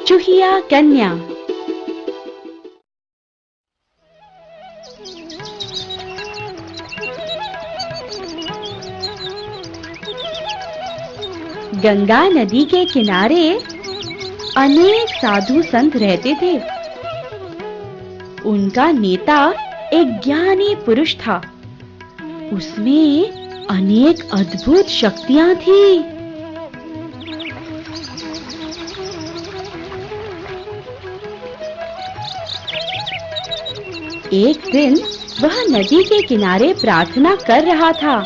चूहिया कन्या। गंगा नदी के किनारे अनेक साधु संत रहते थे। उनका नेता एक ज्ञानी पुरुष था। उसमें अनेक अद्भुत शक्तियां थी। एक दिन वह नदी के किनारे प्रार्थना कर रहा था।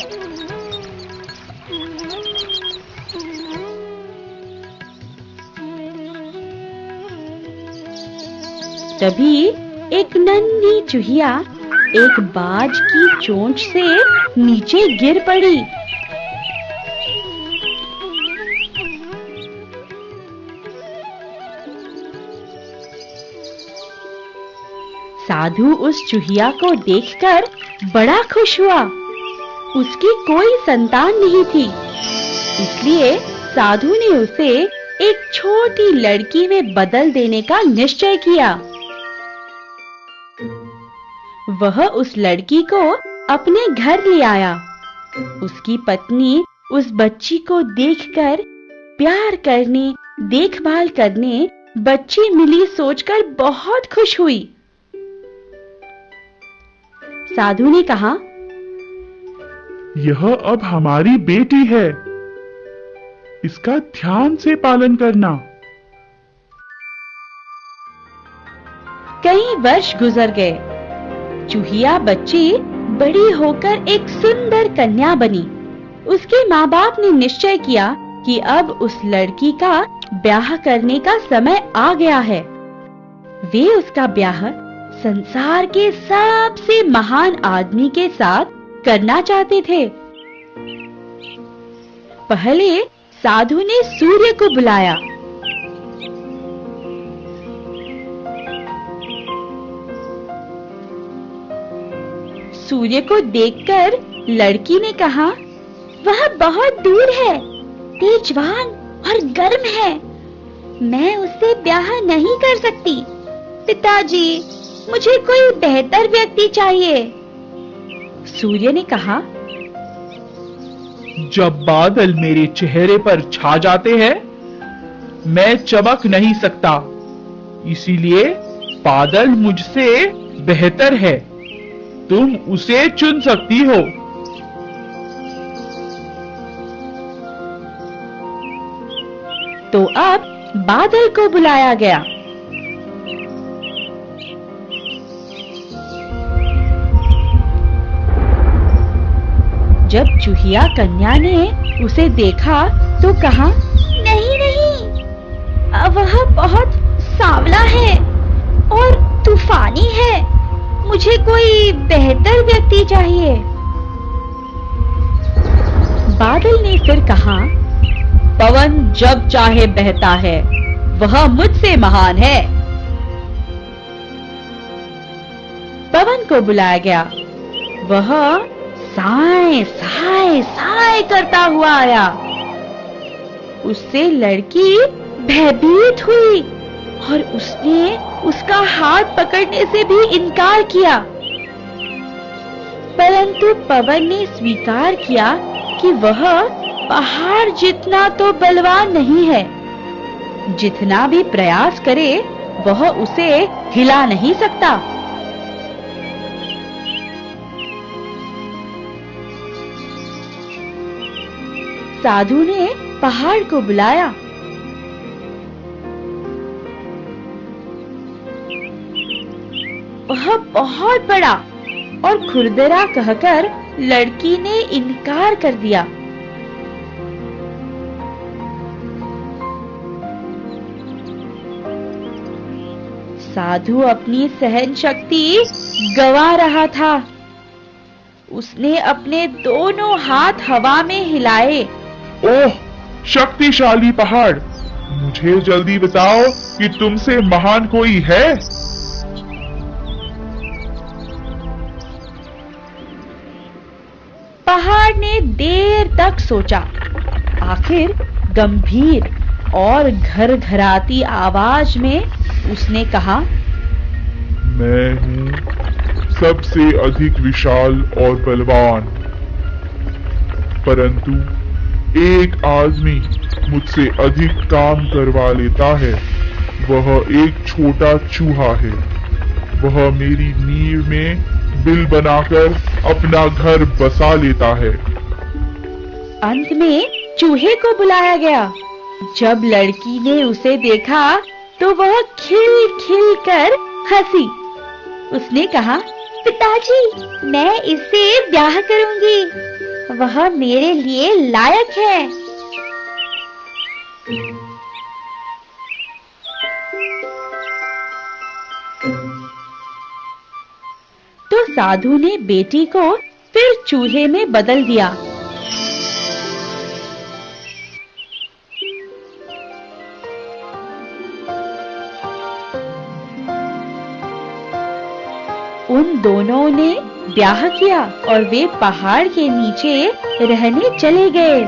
तभी एक नन्ही चूहिया एक बाज की चोंच से नीचे गिर पड़ी। साधु उस चूहिया को देखकर बड़ा खुश हुआ। उसकी कोई संतान नहीं थी, इसलिए साधु ने उसे एक छोटी लड़की में बदल देने का निश्चय किया। वह उस लड़की को अपने घर ले आया। उसकी पत्नी उस बच्ची को देखकर प्यार करने, देखभाल करने बच्ची मिली सोचकर बहुत खुश हुई। साधु ने कहा, यह अब हमारी बेटी है, इसका ध्यान से पालन करना। कई वर्ष गुजर गए। चूहिया बच्ची बड़ी होकर एक सुंदर कन्या बनी। उसके माँ बाप ने निश्चय किया कि अब उस लड़की का ब्याह करने का समय आ गया है। वे उसका ब्याह संसार के सबसे महान आदमी के साथ करना चाहते थे। पहले साधु ने सूर्य को बुलाया। सूर्य को देखकर लड़की ने कहा, वह बहुत दूर है, तेजवान और गर्म है, मैं उससे ब्याह नहीं कर सकती। पिताजी, मुझे कोई बेहतर व्यक्ति चाहिए। सूर्य ने कहा, जब बादल मेरे चेहरे पर छा जाते हैं, मैं चमक नहीं सकता, इसीलिए बादल मुझसे बेहतर है, तुम उसे चुन सकती हो। तो अब बादल को बुलाया गया। जब चूहिया कन्या ने उसे देखा तो कहा, नहीं नहीं, वह बहुत सांवला है और तूफानी है, मुझे कोई बेहतर व्यक्ति चाहिए। बादल ने फिर कहा, पवन जब चाहे बहता है, वह मुझसे महान है। पवन को बुलाया गया। वह साए साए साए करता हुआ आया। उससे लड़की भयभीत हुई और उसने उसका हाथ पकड़ने से भी इनकार किया। परंतु पवन ने स्वीकार किया कि वह पहाड़ जितना तो बलवान नहीं है। जितना भी प्रयास करे, वह उसे हिला नहीं सकता। साधु ने पहाड़ को बुलाया। वह बहुत बड़ा और खुरदरा कहकर लड़की ने इनकार कर दिया। साधु अपनी सहन शक्ति गंवा रहा था। उसने अपने दोनों हाथ हवा में हिलाए। ओह, शक्तिशाली पहाड़, मुझे जल्दी बताओ कि तुमसे महान कोई है? पहाड़ ने देर तक सोचा। आखिर गंभीर और घर घराती आवाज में उसने कहा, मैं हूँ सबसे अधिक विशाल और बलवान, परंतु एक आदमी मुझसे अधिक काम करवा लेता है। वह एक छोटा चूहा है। वह मेरी नींव में बिल बनाकर अपना घर बसा लेता है। अंत में चूहे को बुलाया गया। जब लड़की ने उसे देखा तो वह खिल खिल कर हंसी। उसने कहा, पिताजी, मैं इससे ब्याह करूंगी। वह मेरे लिए लायक है। तो साधु ने बेटी को फिर चूहे में बदल दिया। उन दोनों ने ब्याह किया और वे पहाड़ के नीचे रहने चले गए।